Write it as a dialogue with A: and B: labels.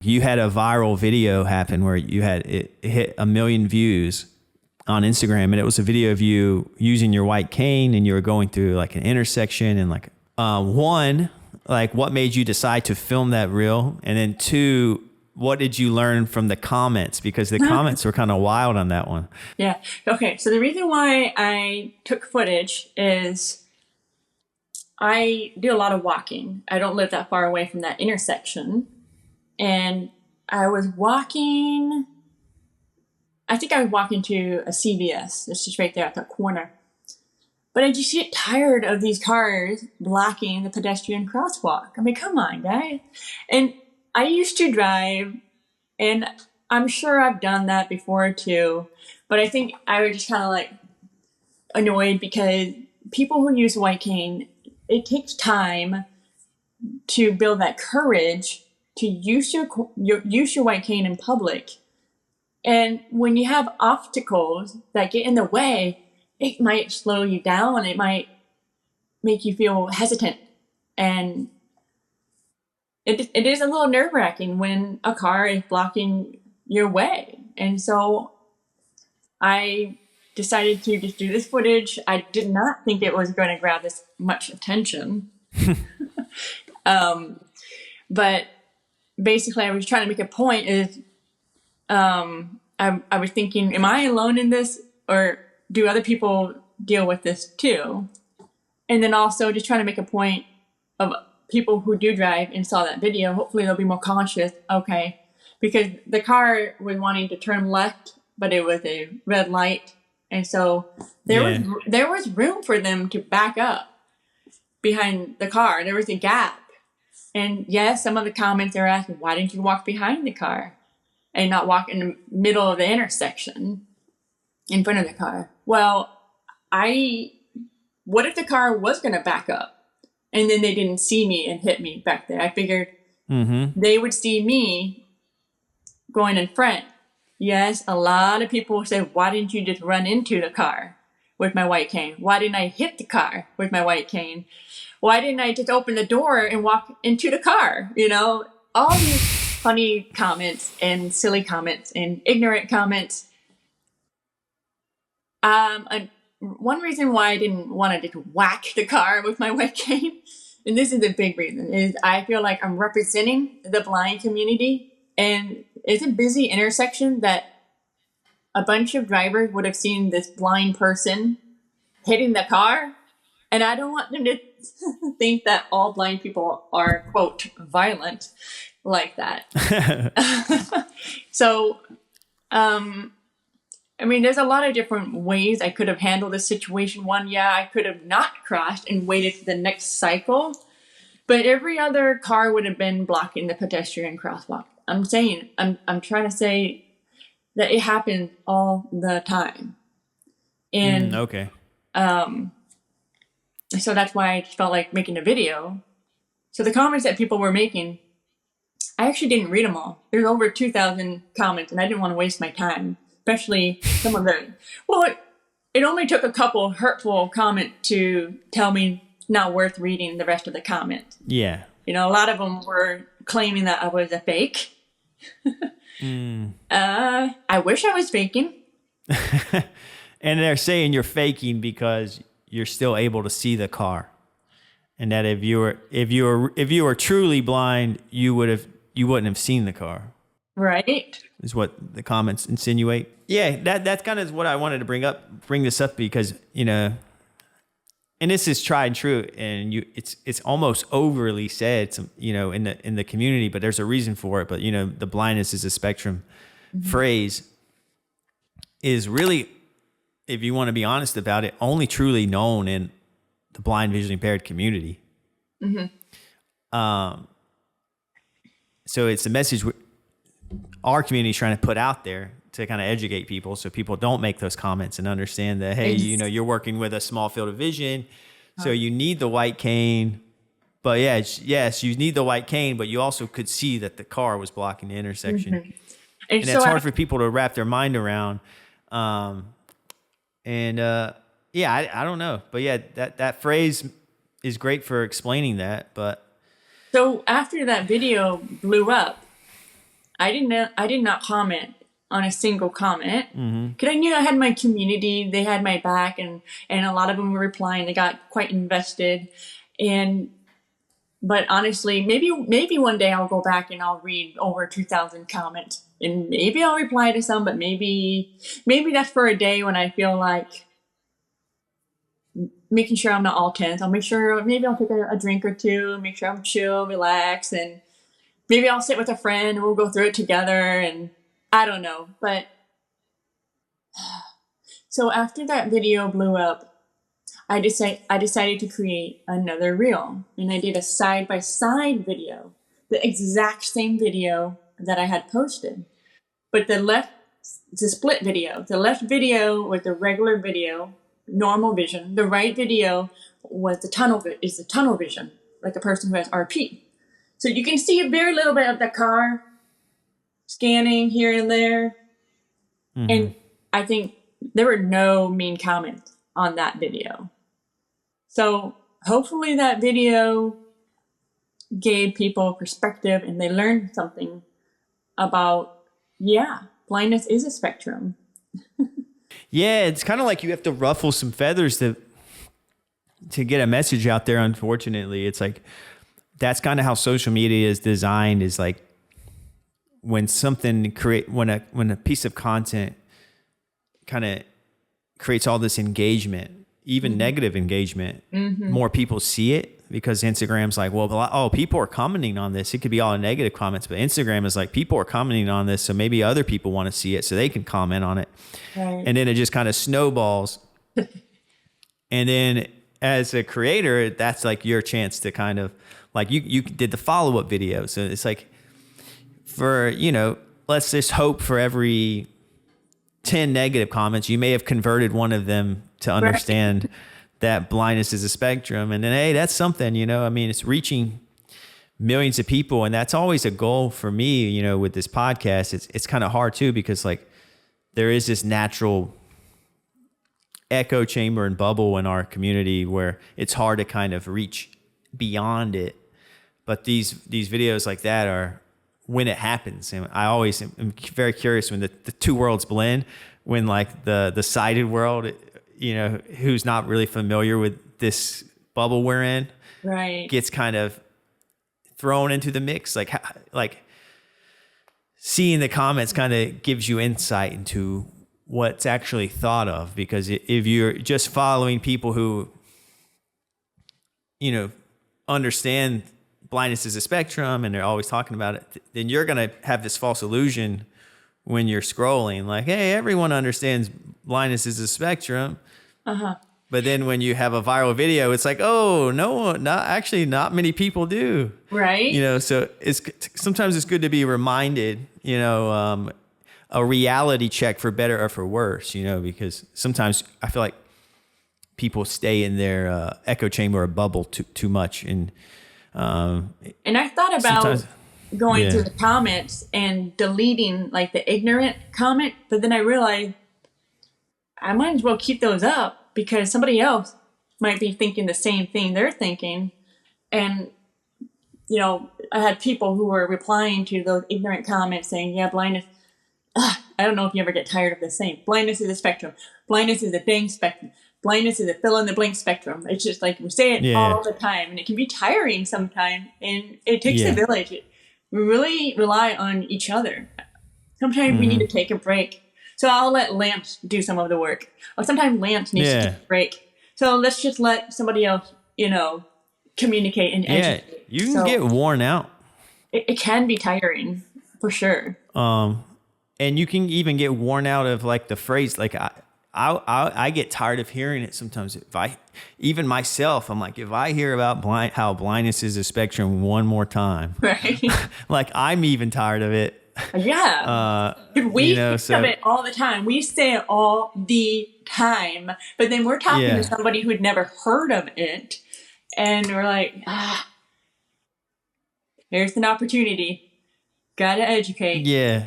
A: You had a viral video happen where it hit 1 million views on Instagram, and it was a video of you using your white cane, and you were going through like an intersection, and like one, like what made you decide to film that reel, and then two, what did you learn from the comments, because the comments were kind of wild on that one.
B: Yeah. Okay. So the reason why I took footage is I do a lot of walking. I don't live that far away from that intersection. And I was walking, I think I was walking to a CVS. It's just right there at the corner. But I just get tired of these cars blocking the pedestrian crosswalk. I mean, come on, guys. And I used to drive, and I'm sure I've done that before too. But I think I was just kind of like annoyed because people who use white cane, it takes time to build that courage to use your white cane in public. And when you have obstacles that get in the way, it might slow you down. It might make you feel hesitant. And it is a little nerve-wracking when a car is blocking your way. And so I decided to just do this footage. I did not think it was going to grab this much attention. But basically, I was trying to make a point is, I was thinking, am I alone in this, or do other people deal with this too? And then also just trying to make a point of people who do drive and saw that video, hopefully they'll be more conscious. Okay. Because the car was wanting to turn left, but it was a red light. And so there was room for them to back up behind the car. There was a gap. And yes, some of the comments are asking, why didn't you walk behind the car and not walk in the middle of the intersection in front of the car? Well, what if the car was going to back up and then they didn't see me and hit me back there? I figured they would see me going in front. Yes, a lot of people say, why didn't you just run into the car with my white cane? Why didn't I hit the car with my white cane? Why didn't I just open the door and walk into the car? You know, all these funny comments and silly comments and ignorant comments. One reason why I didn't want to just whack the car with my white cane, and this is a big reason, is I feel like I'm representing the blind community, and it's a busy intersection that a bunch of drivers would have seen this blind person hitting the car, and I don't want them to think that all blind people are, quote, violent like that. So, I mean, there's a lot of different ways I could have handled this situation. One, I could have not crashed and waited for the next cycle, but every other car would have been blocking the pedestrian crosswalk. I'm trying to say that it happens all the time. And
A: okay.
B: So that's why I just felt like making a video. So the comments that people were making, I actually didn't read them all. There's over 2,000 comments, and I didn't want to waste my time, especially some of the, it only took a couple hurtful comments to tell me not worth reading the rest of the comments.
A: Yeah.
B: You know, a lot of them were claiming that I was a fake. I wish I was faking.
A: And they're saying you're faking because you're still able to see the car, and that if you were truly blind, you wouldn't have seen the car.
B: Right.
A: Is what the comments insinuate. Yeah, that's kind of what I wanted to bring this up because, you know, and this is tried and true, and it's almost overly said, you know, in the community, but there's a reason for it. But you know, the blindness is a spectrum phrase is really, if you want to be honest about it, only truly known in the blind, visually impaired community. So it's a message our community is trying to put out there to kind of educate people, so people don't make those comments and understand that, hey, you know, you're working with a small field of vision, so you need the white cane. But yes, you need the white cane, but you also could see that the car was blocking the intersection. And so it's hard for people to wrap their mind around. I don't know. But yeah, that phrase is great for explaining that. But
B: so after that video blew up, I did not comment on a single comment
A: Mm-hmm.
B: because I knew I had my community. They had my back, and a lot of them were replying. They got quite invested, but honestly, maybe one day I'll go back and I'll read over 2,000 comments, and maybe I'll reply to some. But maybe that's for a day when I feel like making sure I'm not all tense. I'll make sure maybe I'll take a drink or two, make sure I'm chill, relax, and maybe I'll sit with a friend and we'll go through it together. And I don't know, but so after that video blew up, I decided to create another reel, and I did a side-by-side video, the exact same video that I had posted, but it's a split video. The left video was the regular video, normal vision. The right video was the tunnel vision, like a person who has RP. So you can see a very little bit of the car scanning here and there. Mm-hmm. And I think there were no mean comments on that video. So hopefully that video gave people perspective and they learned something about, blindness is a spectrum.
A: Yeah, it's kind of like you have to ruffle some feathers to get a message out there. Unfortunately, it's like that's kind of how social media is designed. Is like when a piece of content kind of creates all this engagement, even negative engagement, more people see it because Instagram's like, well, people are commenting on this. It could be all negative comments, but Instagram is like, people are commenting on this, so maybe other people want to see it so they can comment on it. Right. And then it just kind of snowballs. And then as a creator, that's like your chance to kind of like, you did the follow-up video. So it's like let's just hope for every 10 negative comments, you may have converted one of them to understand that blindness is a spectrum. And then, hey, that's something, it's reaching millions of people. And that's always a goal for me, with this podcast. It's kind of hard too, because like there is this natural echo chamber and bubble in our community where it's hard to kind of reach beyond it. But these videos like that are when it happens. And I always am very curious when the two worlds blend, when like the sighted world, who's not really familiar with this bubble we're in, right, gets kind of thrown into the mix. Like seeing the comments kind of gives you insight into what's actually thought of, because if you're just following people who, understand blindness is a spectrum and they're always talking about it, then you're going to have this false illusion when you're scrolling, like, hey, everyone understands blindness is a spectrum. But then when you have a viral video, it's like, oh, no, not many people do. Right. So sometimes it's good to be reminded, a reality check for better or for worse, because sometimes I feel like people stay in their echo chamber or bubble too much. And
B: I thought about going through the comments and deleting like the ignorant comment, but then I realized I might as well keep those up because somebody else might be thinking the same thing they're thinking. And, I had people who were replying to those ignorant comments saying, blindness, I don't know if you ever get tired of the same. Blindness is a spectrum. Blindness is a dang spectrum. Blindness is a fill in the blank spectrum. It's just like we say it all the time, and it can be tiring sometimes. And it takes a village. We really rely on each other. Sometimes we need to take a break. So I'll let Lance do some of the work. Or sometimes Lance needs to take a break. So let's just let somebody else, communicate and educate.
A: You can get worn out.
B: It can be tiring, for sure.
A: And you can even get worn out of like the phrase, like I get tired of hearing it sometimes. Even myself, I'm like, if I hear about how blindness is a spectrum one more time, right? Like I'm even tired of it. Yeah. We think of it all the time. We say it all the time, but then we're talking to somebody who had never heard of it. And we're like, here's an opportunity. Got to educate. Yeah.